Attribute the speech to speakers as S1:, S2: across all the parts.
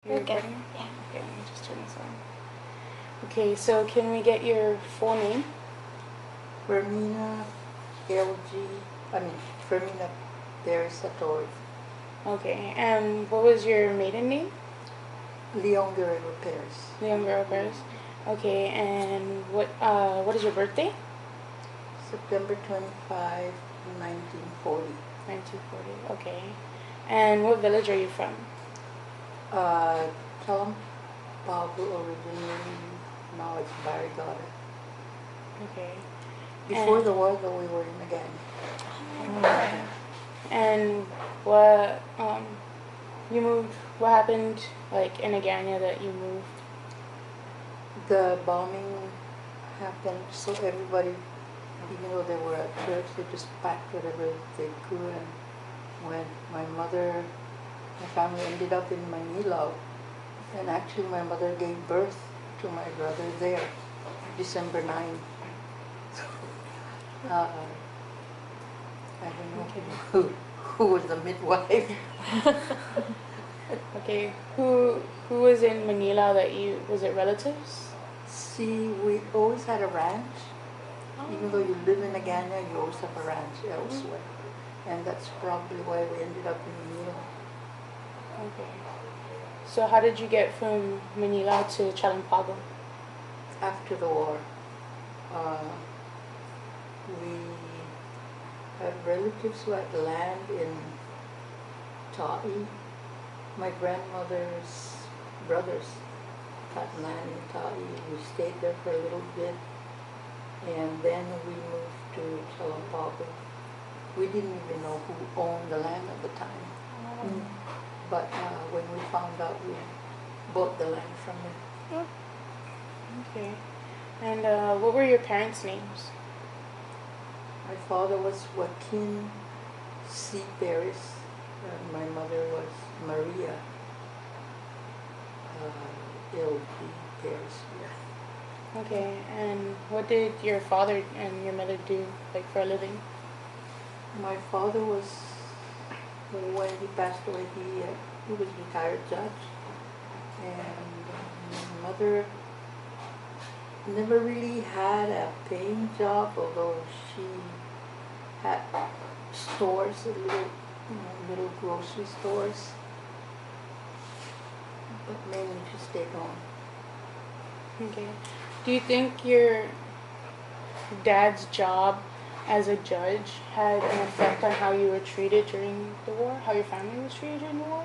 S1: You're
S2: Okay.
S1: recording?
S2: Yeah.
S1: Okay, let me just turn this on. Okay, so can we get your full name?
S3: Fermina Fermina Satori.
S1: Okay, and what was your maiden name?
S3: Leon Guerrero Perez.
S1: Leon Guerrero Perez. Okay, and what is your birthday?
S3: September 25, 1940.
S1: 1940. Okay. And what village are you from?
S3: Talam Pablo originally, now it's Barrigada.
S1: Okay.
S3: Before the war, though, we were in the gang.
S1: Okay. And what you moved? What happened like in Agana that you moved?
S3: The bombing happened, so everybody, even though they were at church, they just packed whatever they could. And when my family ended up in Manila, and actually my mother gave birth to my brother there, December 9. I don't know who was the midwife.
S1: Okay. Who was in Manila that you was it relatives?
S3: See, we always had a ranch. Even though you live in Agana, you always have a ranch elsewhere. And that's probably why we ended up in Manila.
S1: Okay. So how did you get from Manila to Chalampago?
S3: After the war, we had relatives who had land in Ta'i. My grandmother's brothers had land in Ta'i. We stayed there for a little bit, and then we moved to Chalampago. We didn't even know who owned the land at the time. But when we found out, we bought the land from them.
S1: Okay. And what were your parents' names?
S3: My father was Joaquin C. Perez, and my mother was Maria L.G. Perez. Yeah.
S1: Okay. And what did your father and your mother do like for a living?
S3: My father was, when he passed away, he was a retired judge, and my mother never really had a paying job, although she had stores, little grocery stores, but mainly she stayed home.
S1: Okay. Do you think your dad's job as a judge had an effect on how you were treated during the war? How your family was treated during the war?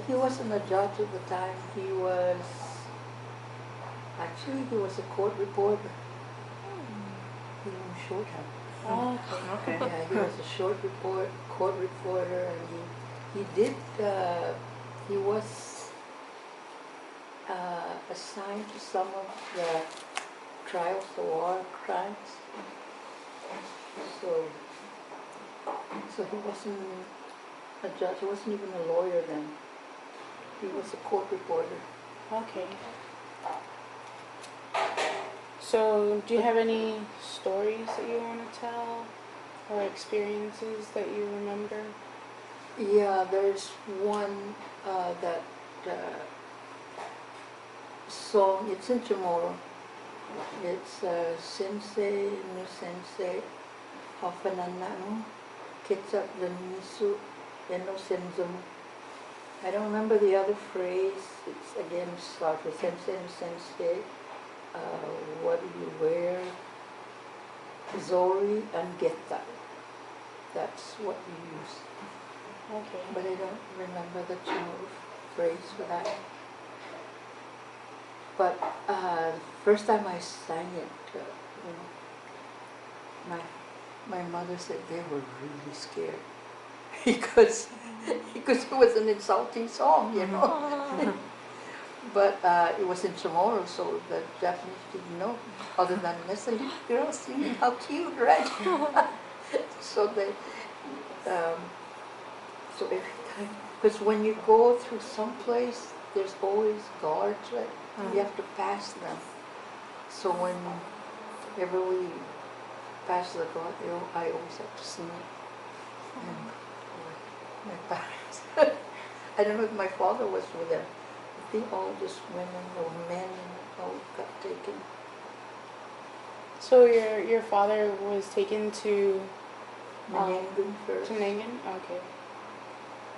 S3: He wasn't a judge at the time. He was a court reporter. He was shorthand.
S1: Oh, okay.
S3: Yeah, he was a court reporter, and he was assigned to some of the trials, the war crimes. So he wasn't a judge. He wasn't even a lawyer then. He was a court reporter.
S1: Okay. So, do you have any stories that you want to tell or experiences that you remember?
S3: Yeah, there's one that song. It's in Chamorro. It's Sensei, no Sensei, Hafanananu, Ketchup the Misu, Eno Senzumu. I don't remember the other phrase. It's again starts with Sensei, no Sensei. What do you wear? Zori and Geta. That's what we use.
S1: Okay.
S3: But I don't remember the Chamorro phrase for that. But the first time I sang it, my mother said they were really scared because it was an insulting song, But it was in Chamorro, so the Japanese didn't know, other than that's a little girl singing, how cute, right? So so every time, because when you go through some place, there's always guards, right? You have to pass them. So whenever we pass the guard, I always have to sing it. And my parents, I don't know if my father was with them, think all just women or men all got taken.
S1: So your father was taken to
S3: Menengan first.
S1: to Nangan? Okay.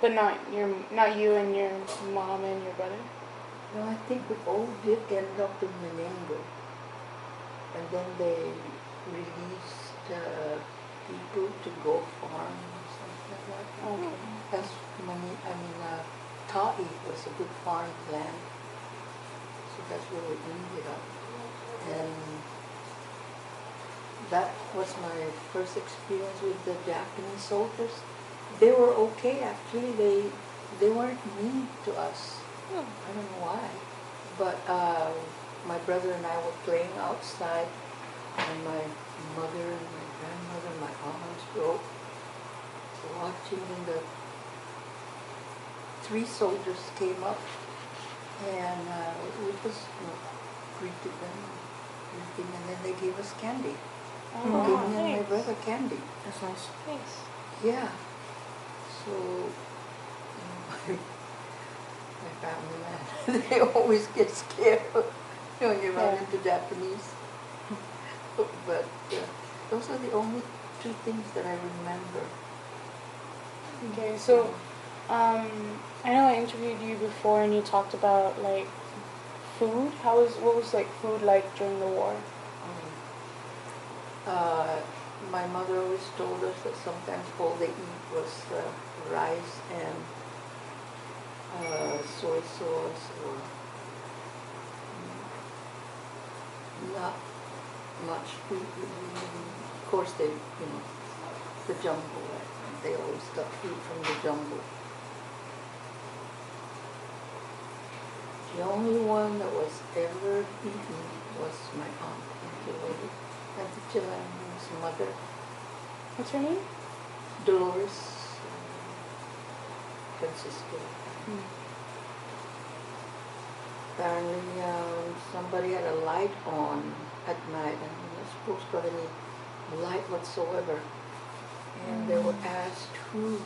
S1: But not you and your mom and your brother?
S3: No, I think we all did end up in Menengan. And then they released people to go farm or something like that.
S1: Okay.
S3: That's Ta'i was a good farmland. So that's where we ended up. And that was my first experience with the Japanese soldiers. They were okay actually. They weren't mean to us. I don't know why. But my brother and I were playing outside, and my mother and my grandmother and my aunts were watching, and the 3 soldiers came up, and we just greeted them, and then they gave us candy.
S1: Oh,
S3: Gave me and my
S1: thanks.
S3: brother candy.
S2: That's nice.
S1: Thanks.
S3: Yeah. So, my family, man, they always get scared when you run
S1: Yeah.
S3: into Japanese. But those are the only 2 things that I remember.
S1: Okay, so I know I interviewed you before and you talked about like food. What was like food like during the war?
S3: My mother always told us that sometimes all they eat was rice and soy sauce, or not much food. Of course, the jumbo. They always got food from the jumbo. The only one that was ever eaten was my aunt, Auntie Chilean's mother,
S1: What's her name?
S3: Dolores Francisco. Apparently, somebody had a light on at night, and you're not supposed to have any light whatsoever. And they were asked who,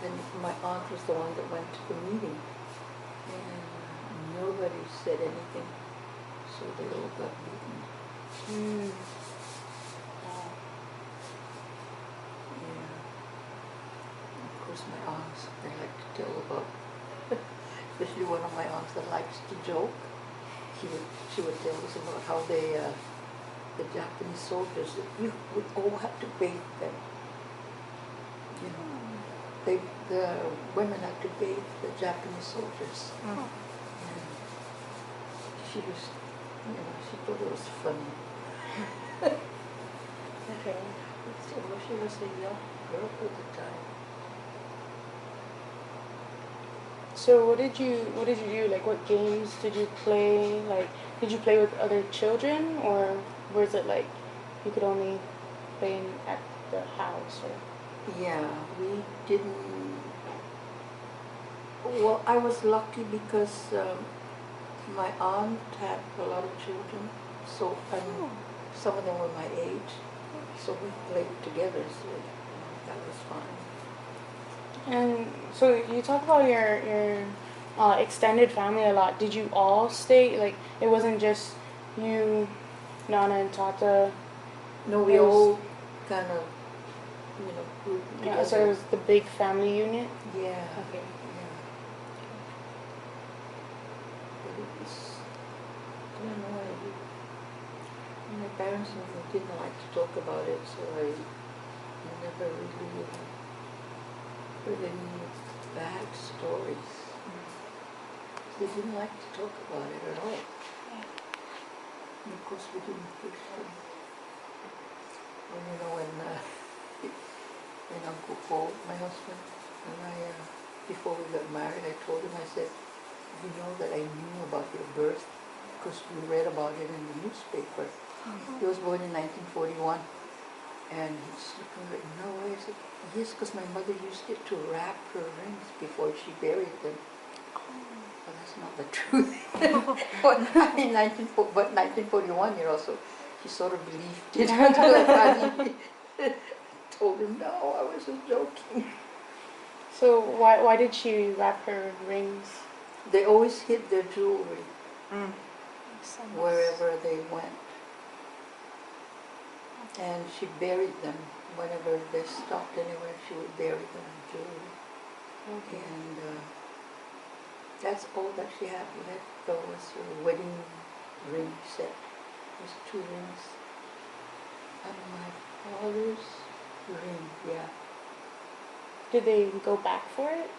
S3: and my aunt was the one that went to the meeting, and nobody said anything, so they all got beaten.
S1: Wow.
S3: Yeah. Of course, my aunts, they like to tell about, especially one of my aunts that likes to joke. She would tell us about how the Japanese soldiers, you would all have to bathe them. You know, the women had to bathe the Japanese soldiers. And she was, she thought it was funny.
S1: Okay.
S3: So she was a young girl at the time.
S1: So what did you do? Like what games did you play? Like did you play with other children, or was it like you could only play at the house? Or
S3: Yeah, we didn't. Well, I was lucky because my aunt had a lot of children, so some of them were my age, so we played together. So that was fine.
S1: And so you talk about your extended family a lot. Did you all stay? Like it wasn't just you, Nana, and Tata.
S3: No, we
S1: It was-
S3: all kind of, grouped
S1: Yeah.
S3: together.
S1: So it was the big family unit.
S3: Yeah.
S1: Okay.
S3: Yeah. But it was, I don't know, my parents didn't like to talk about it, so I never really heard any bad stories. They didn't like to talk about it at all. And of course we didn't push them. And when Uncle Paul, my husband, and I, before we got married, I told him, I said, you know that I knew about your birth because we read about it in the newspaper. He was born in 1941. And he's looking like, no way. I said, yes, because my mother used it to wrap her rings before she buried them. But that's not the truth. But in 1941, so he sort of believed it until I finally told him, no, I was just joking.
S1: So why did she wrap her rings?
S3: They always hid their jewelry
S2: Mm.
S4: Makes sense.
S3: wherever they went. And she buried them. Whenever they stopped anywhere, she would bury them in jewelry.
S1: Okay.
S3: And that's all that she had left, though, was her wedding ring set. There's 2 rings. And my father's ring, yeah.
S1: Did they go back for it?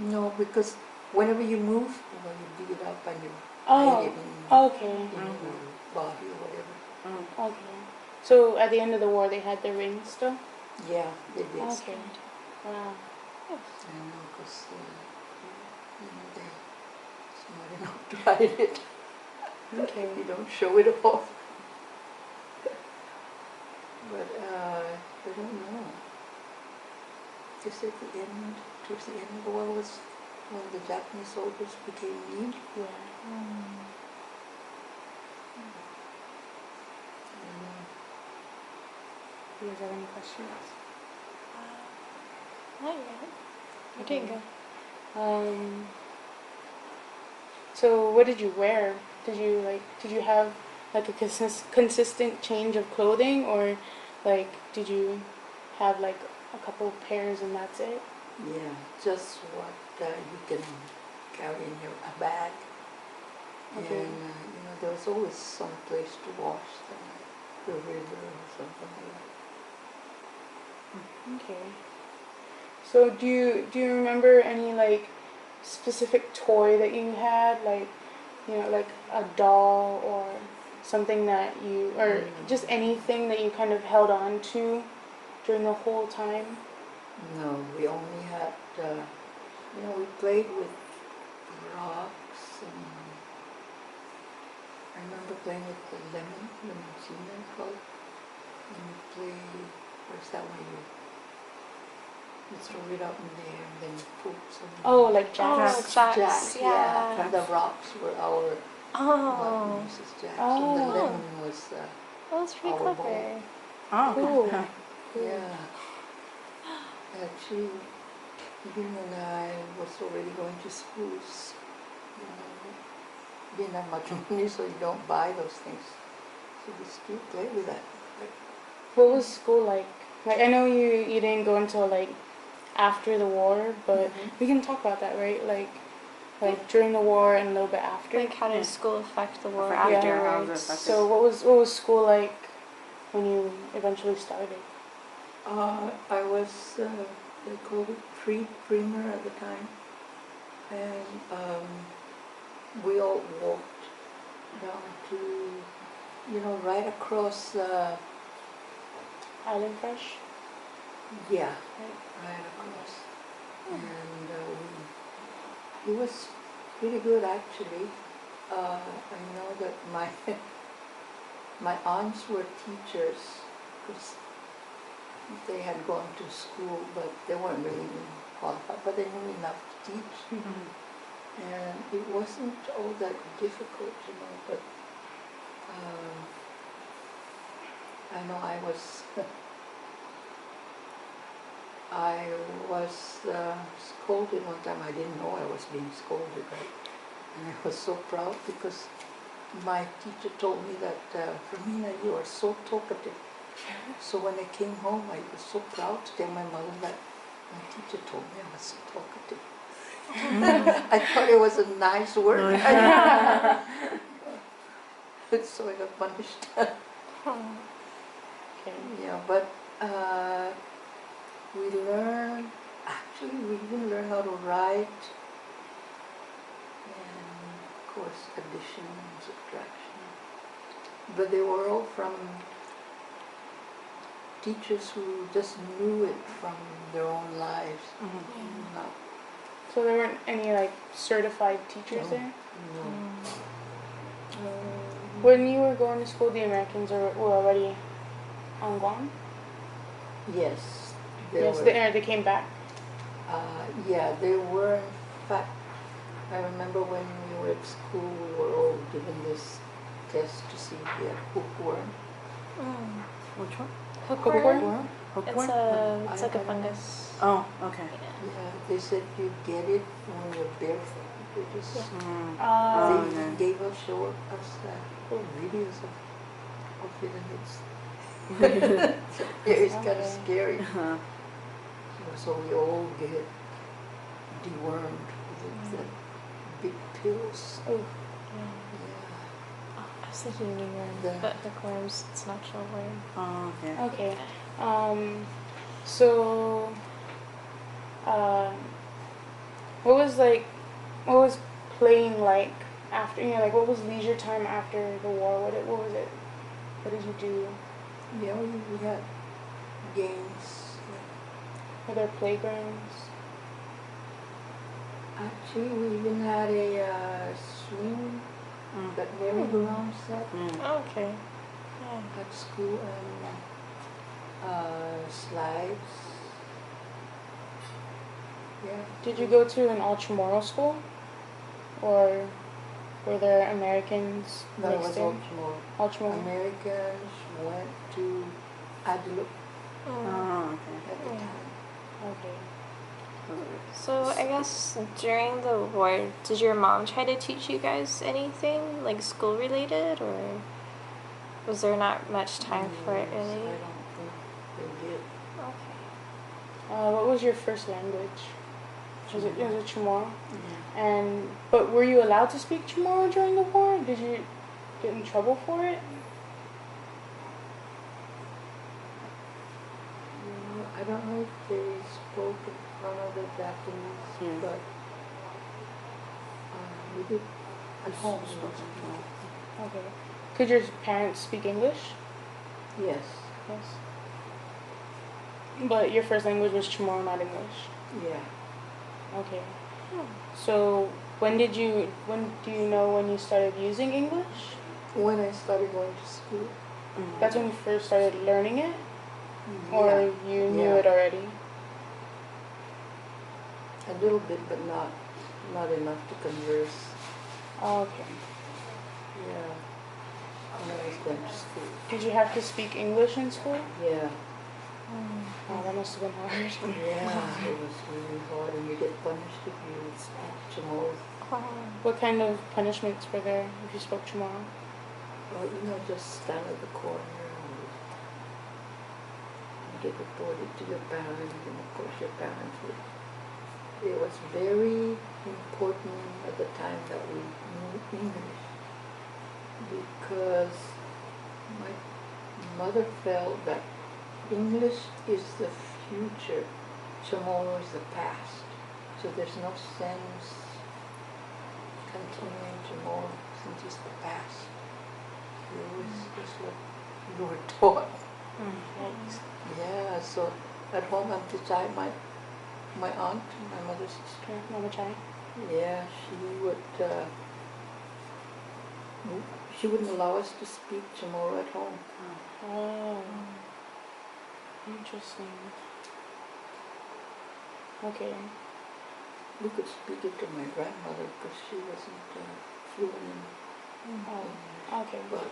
S3: No, because whenever you move, you dig it up and you
S1: Oh,
S3: hide it in
S1: okay.
S3: your body or whatever.
S2: Mm.
S1: Okay. So at the end of the war, they had the ring still?
S3: Yeah, they did.
S1: Okay. Wow.
S3: I know, because they're smart enough to hide it.
S1: Okay.
S3: You don't show it off. But I don't know. Just at the end, towards the end of the war was when the Japanese soldiers became mean.
S1: Yeah.
S3: And,
S1: Do you guys have any questions?
S4: Not yet. You're doing
S1: Okay.
S4: good.
S1: So what did you wear? Did you have like a consistent change of clothing, or like did you have like a couple pairs and that's it?
S3: yeah, just what you can carry in a bag.
S1: Okay.
S3: And there was always some place to wash them, like the river or something like that.
S1: Okay. So do you remember any like specific toy that you had, like like a doll or something that you, or just anything that you kind of held on to during the whole time?
S3: No, we only had, we played with rocks, and I remember playing with the lemon cement called, and we play, where's that one you throw it up in there and then you poop some.
S1: Oh, like jacks.
S4: Oh, jacks, yeah.
S3: And the rocks were our
S4: Oh,
S3: Mrs. Jacks, and the
S1: Oh.
S3: lemon was,
S4: that was pretty
S3: Our
S4: clever.
S2: Oh.
S1: Cool.
S3: yeah. Actually, Jim and I was already going to schools. Didn't have much money, so you don't buy those things. So we still play with that.
S1: What was school like? Like I know you didn't go until like after the war, but
S3: Mhm.
S1: we can talk about that, right? Like during the war and a little bit after.
S4: Like, how
S2: Yeah.
S4: did school affect the war?
S2: For after,
S1: Yeah,
S2: how
S1: right.
S2: was it affected?
S1: So what was school like when you eventually started?
S3: I was, they called it premer at the time. And we all walked down to, right across,
S1: Island Fresh?
S3: yeah,
S1: Right.
S3: right across. And it was pretty good actually. I know that my aunts were teachers because they had gone to school, but they weren't really qualified, but they knew enough to teach. And it wasn't all that difficult, but I know I was scolded one time. I didn't know I was being scolded, right? And I was so proud because my teacher told me that, Fermina, you are so talkative. So when I came home, I was so proud to tell my mother that my teacher told me I was so talkative. I thought it was a nice word. So I got punished.
S1: Okay.
S3: Yeah, but we didn't learn how to write, and of course addition and subtraction. But they were all from teachers who just knew it from their own lives. Not,
S1: So there weren't any like certified teachers
S3: No.
S1: there?
S3: no.
S1: When you were going to school, the Americans were already on Guam?
S3: Yes,
S1: Yes,
S3: were.
S1: they came back.
S3: Yeah, they were. In fact, I remember when we were at school, we were all given this test to see if we had hookworm.
S2: Which one?
S4: Hookworm?
S2: Hookworm?
S4: It's like a
S3: I don't know.
S4: fungus.
S2: Oh, okay.
S4: Yeah.
S3: Yeah, they said you get it when you're barefoot. They just
S1: Uh,
S3: they gave us short us videos of it, and it's kind of
S1: Okay.
S3: scary.
S2: Uh-huh.
S3: So we all get dewormed with the big pills.
S1: oh,
S3: Yeah.
S4: Oh, I was thinking New York,
S3: The-
S4: but hookworms, it's an actual word.
S2: Oh, yeah.
S1: okay. So, um, what was playing like after, like what was leisure time after the war? What was it? What did you do?
S3: Yeah, we had games.
S1: Were there playgrounds?
S3: Actually, we even had a swing, that merry-go-round set
S4: Okay. Yeah.
S3: at school, and slides. Yeah.
S1: Did you go to an all-Chamorro school? Or were there Americans
S3: No, it
S1: mixed
S3: was
S1: in?
S3: all tomorrow.
S1: All-Chamorro?
S3: Americans went to Adelup
S2: Oh, okay.
S3: at the time.
S1: Okay.
S4: So I guess during the war, did your mom try to teach you guys anything, like school related, or was there not much time for it
S3: Yes,
S4: really?
S3: I don't think they did.
S4: Okay.
S1: What was your first language? Was it Chamorro?
S3: Yeah.
S1: But were you allowed to speak Chamorro during the war? Did you get in trouble for it?
S3: I don't know if they spoke in front of the Japanese, but we did at home.
S1: Okay. Could your parents speak English?
S3: Yes.
S1: Yes. But your first language was Chamorro, not English.
S3: Yeah.
S1: Okay. So when do you know when you started using English?
S3: When I started going to school.
S1: That's when you first started learning it? Or
S3: Yeah.
S1: you knew
S3: Yeah.
S1: it already?
S3: A little bit, but not enough to converse.
S1: Oh, okay.
S3: Yeah. When I was going to school.
S1: Did you have to speak English in school?
S3: Yeah.
S1: Oh, that must have been hard.
S3: Yeah. It was really hard, and you get punished if you speak Chamorro.
S1: What kind of punishments were there if you spoke Chamorro?
S3: Well, just stand at the corner and get reported to your parents, and of course your parents would. It was very important at the time that we knew English, because my mother felt that English is the future, Chamorro is the past. So there's no sense continuing Chamorro since it's the past. It was just what you were taught. Yeah, so at home I'm beside my aunt, my mother's sister.
S1: Mama Chai?
S3: Yeah, she wouldn't allow us to speak Chamorro at home.
S1: Oh. Interesting. Okay.
S3: We could speak it to my grandmother because she wasn't fluent in
S1: Oh, okay.
S3: but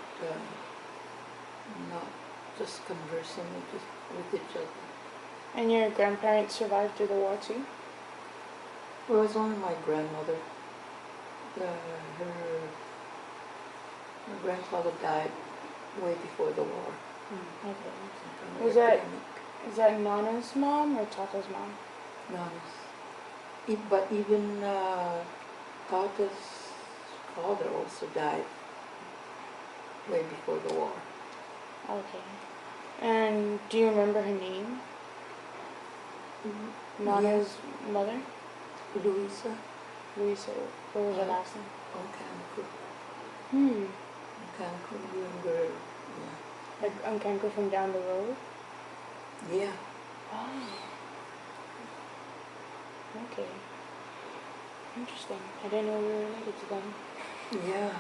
S3: not just conversing with each other.
S1: And your grandparents survived through the war too?
S3: Well, it was only my grandmother. Her grandfather died way before the war.
S1: Okay.
S3: Some kind of
S1: Was that-
S3: epidemic.
S1: Is that Nana's mom or Tata's mom?
S3: But even Tata's father also died way before the war.
S1: Okay. And do you remember her name? Nana's mother?
S3: Luisa
S1: Luisa. What was her last name?
S3: Oncanco. Oncanco, younger.
S1: Like Uncanko from down the road?
S3: Yeah.
S1: Oh. Okay. Interesting. I didn't know we were related to them.
S3: Yeah.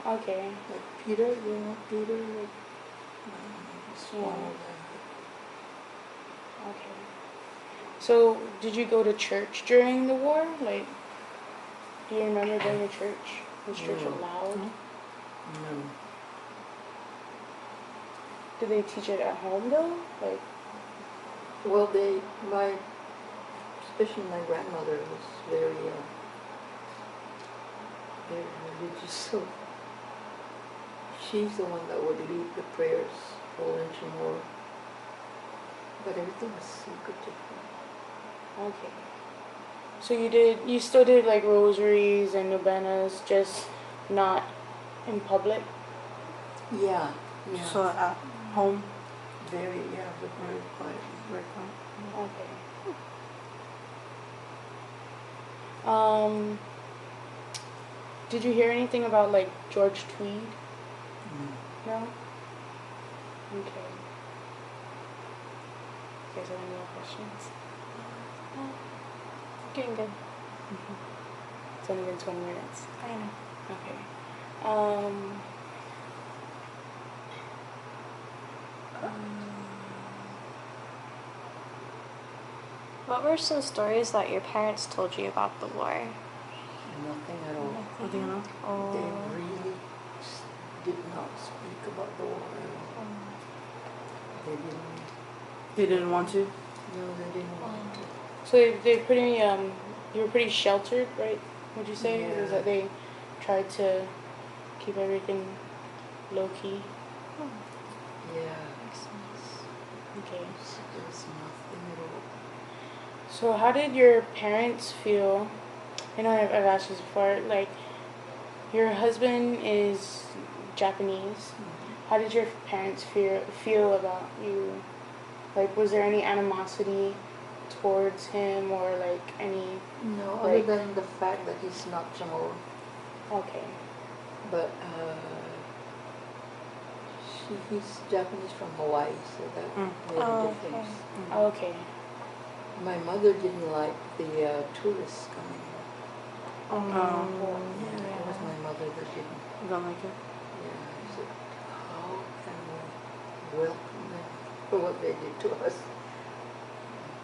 S1: Okay.
S3: Like Peter, Peter? Like, it's one of them.
S1: Okay. So, did you go to church during the war? Like, do you remember going to church? Was church
S3: No.
S1: allowed?
S3: No.
S1: Did they teach it at home though? Like,
S3: Well, especially my grandmother was very They're religious, so she's the one that would lead the prayers for lynching war. But everything was secretive.
S1: Okay. So you still did like rosaries and novenas, just not in public?
S3: Yeah, yeah.
S2: So home.
S3: Very, yeah, but very quiet.
S2: Very calm.
S1: Okay. Did you hear anything about like George Tweed? No? Okay. You guys have any more questions?
S4: Doing good.
S1: It's only been 20 minutes.
S4: I know.
S1: Okay.
S4: What were some stories that your parents told you about the war?
S3: Nothing at all.
S2: Nothing at all?
S4: Oh.
S3: They really did not speak about the war at all. They didn't.
S2: They didn't want to?
S3: No, they didn't want to.
S1: So they pretty you were pretty sheltered, right? Would you say?
S3: Yeah.
S1: Is that they tried to keep everything low key?
S3: Yeah,
S4: Makes sense.
S1: Okay.
S3: there's nothing at all.
S1: So how did your parents feel? I know I've asked this before. Like, your husband is Japanese. How did your parents feel about you? Like, was there any animosity towards him or like any?
S3: No,
S1: Like-
S3: other than the fact that he's not Chamorro.
S1: Okay.
S3: But he's Japanese from Hawaii, so that made a
S4: Oh,
S3: difference.
S1: Okay.
S3: My mother didn't like the tourists coming in.
S2: Oh.
S3: Yeah, it was my mother that didn't.
S2: You don't like it?
S3: Yeah, I said, how can we welcome them for what they did to us?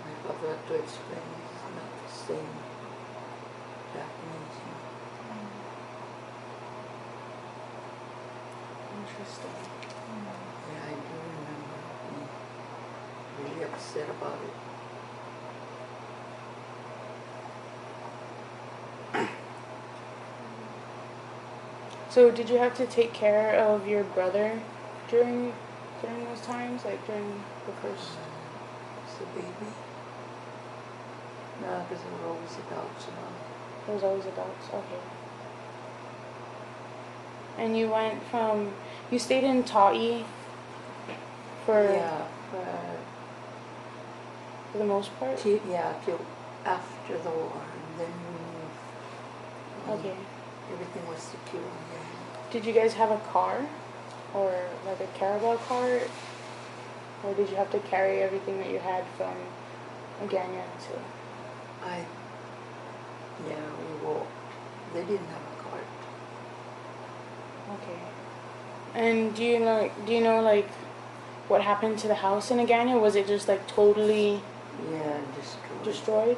S3: My father had to explain it's not the same Japanese.
S1: Interesting.
S3: Yeah, I do remember being really upset about it.
S1: So did you have to take care of your brother during those times, like during the first?
S3: It's a baby. No, because there were always adults around.
S1: There was always adults. Okay. And you stayed in Ta'i for
S3: Yeah,
S1: the most part.
S3: till after the war, and then we moved.
S1: Okay.
S3: Everything was secure again.
S1: Did you guys have a car, or like a caravan cart, or did you have to carry everything that you had from Aganya to?
S3: We walked. They didn't have a cart.
S1: Okay. And do you know like what happened to the house in Aganya? Was it just like totally
S3: Yeah, destroyed.
S1: destroyed?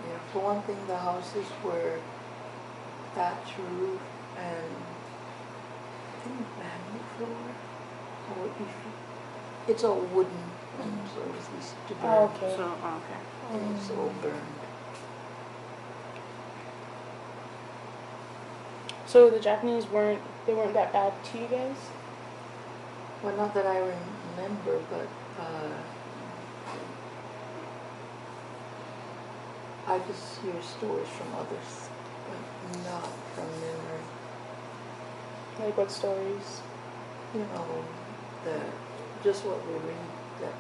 S3: Yeah, for one thing, the houses were thatch roof and I think bamboo floor. Or it's all wooden, so it was easy to burn.
S1: Oh, okay.
S2: So, okay.
S3: And it's all burned.
S1: So the Japanese weren't that bad to you guys?
S3: Well, not that I remember, but I just hear stories from others, but not from memory.
S1: Like what stories?
S3: You know, just what we read, that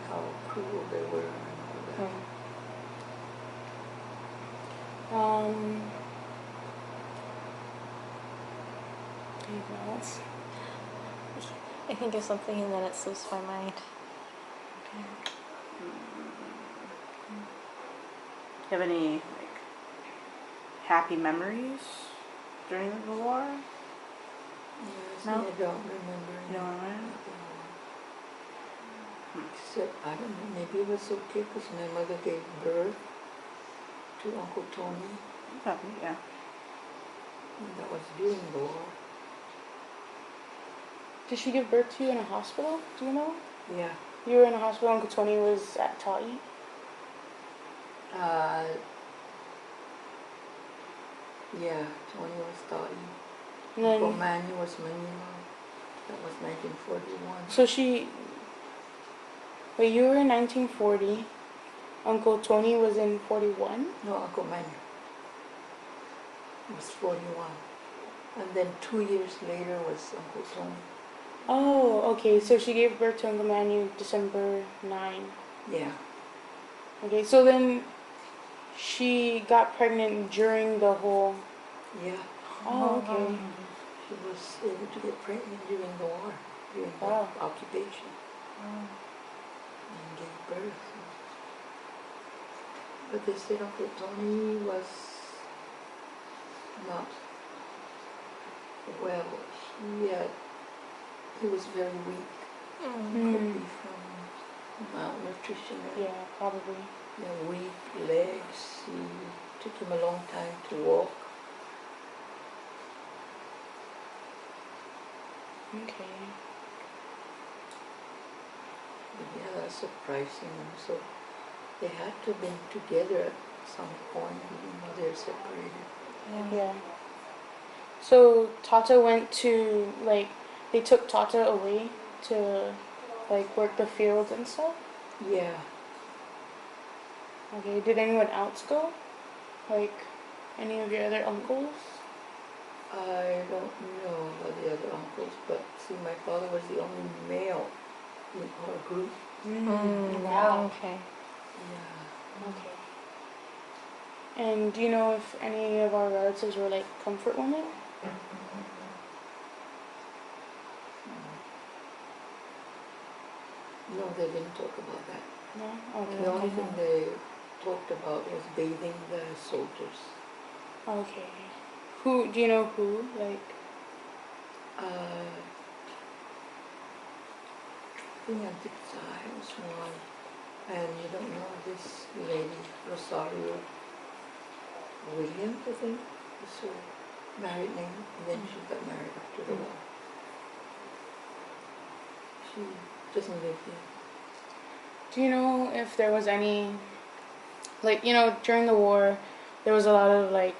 S3: how cruel they were and all that.
S1: Anything else?
S4: I think of something and then it slips my mind.
S2: Do you have any like happy memories during the war?
S3: Yes,
S2: No?
S3: I don't remember
S2: You don't remember?
S3: anything. Except, I don't know, maybe it was okay because my mother gave birth to Uncle Tony,
S2: Happy, yeah.
S3: and that was during the war.
S1: Did she give birth to you in a hospital? Do you know?
S3: Yeah.
S1: You were in a hospital. Uncle Tony was at Ta'i.
S3: Yeah, Tony was Ta'i.
S1: And
S3: Uncle
S1: then,
S3: Manny was Manila. That was 1941.
S1: so wait, you were in 1940. Uncle Tony was in 41?
S3: No, Uncle Manny was 41. And then 2 years later was Uncle Tony.
S1: Oh, okay. So she gave birth to Uncle Manu December 9.
S3: Yeah.
S1: Okay, so then she got pregnant during the whole.
S3: Yeah.
S1: Oh, okay.
S3: She was able to get pregnant during the war, during
S1: Wow.
S3: the occupation, and gave birth. But they said Uncle Tony was not well. He was very weak. Could be from malnutrition.
S1: Yeah, probably.
S3: Yeah, weak legs. He took him a long time to walk.
S1: Okay.
S3: But yeah, that's surprising. So they had to have been together at some point, even though they're separated.
S1: Yeah. So Tata went to, like, they took Tata away to, like, work the fields and stuff?
S3: Yeah.
S1: Okay, did anyone else go? Like, any of your other uncles?
S3: I don't know about the other uncles, but see, my father was the only male in our group.
S1: Wow.
S4: Okay.
S3: Yeah.
S1: Okay. And do you know if any of our relatives were, like, comfort women?
S3: No, they didn't talk about that.
S1: No?
S3: The only
S1: Okay.
S3: thing they talked about was bathing the soldiers.
S1: Okay. Do you know who? Like,
S3: I think Auntie Tsai was one. And you don't know this lady, Rosario Williams, I think, is her married name. And then she got married after the war. She doesn't live here.
S1: do you know if there was any, like, during the war, there was a lot of, like,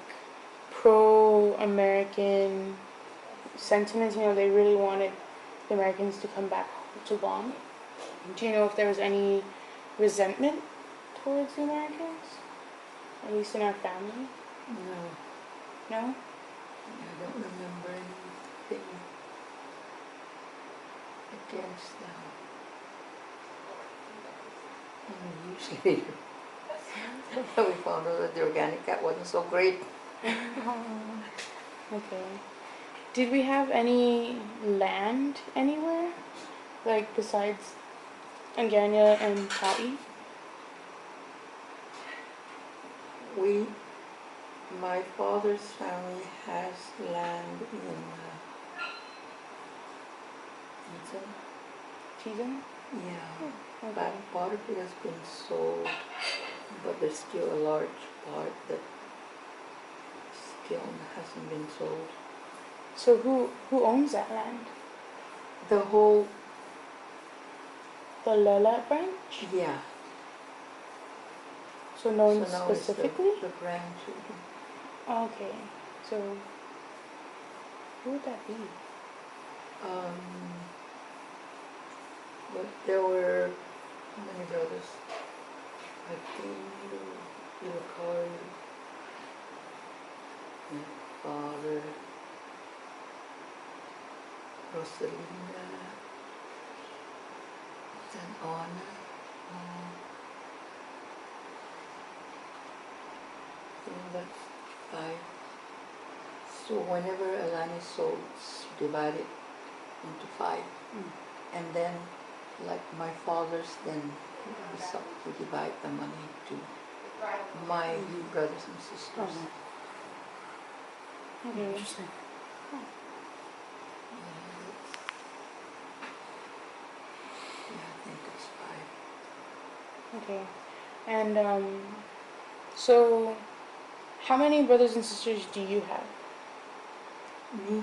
S1: pro-American sentiments, they really wanted the Americans to come back to Guam. Do you know if there was any resentment towards the Americans? At least in our family?
S3: No,
S1: No?
S3: I don't remember anything against them. Usually, we found out that the organic cat wasn't so great.
S1: Okay. Did we have any land anywhere? Like, besides Angania and Ta'i?
S3: My father's family has land in Eaton.
S1: Teason?
S3: Yeah,
S1: Okay.
S3: but part of it has been sold, but there's still a large part that still hasn't been sold.
S1: So who owns that land?
S3: The whole,
S1: The Lela branch?
S3: yeah.
S1: So no one
S3: So now
S1: specifically?
S3: it's the grandchildren.
S1: Okay. So who would that be?
S3: But there were how many brothers? I think Ilakari, my father, Rosalina, then Anna. I think that's 5. So whenever a land is sold, it's divided into 5. And then, like my father's, then we divide the money to my brothers and sisters.
S1: Okay.
S2: Interesting.
S3: Yeah, I think it's 5.
S1: Okay. And so how many brothers and sisters do you have?
S3: Me,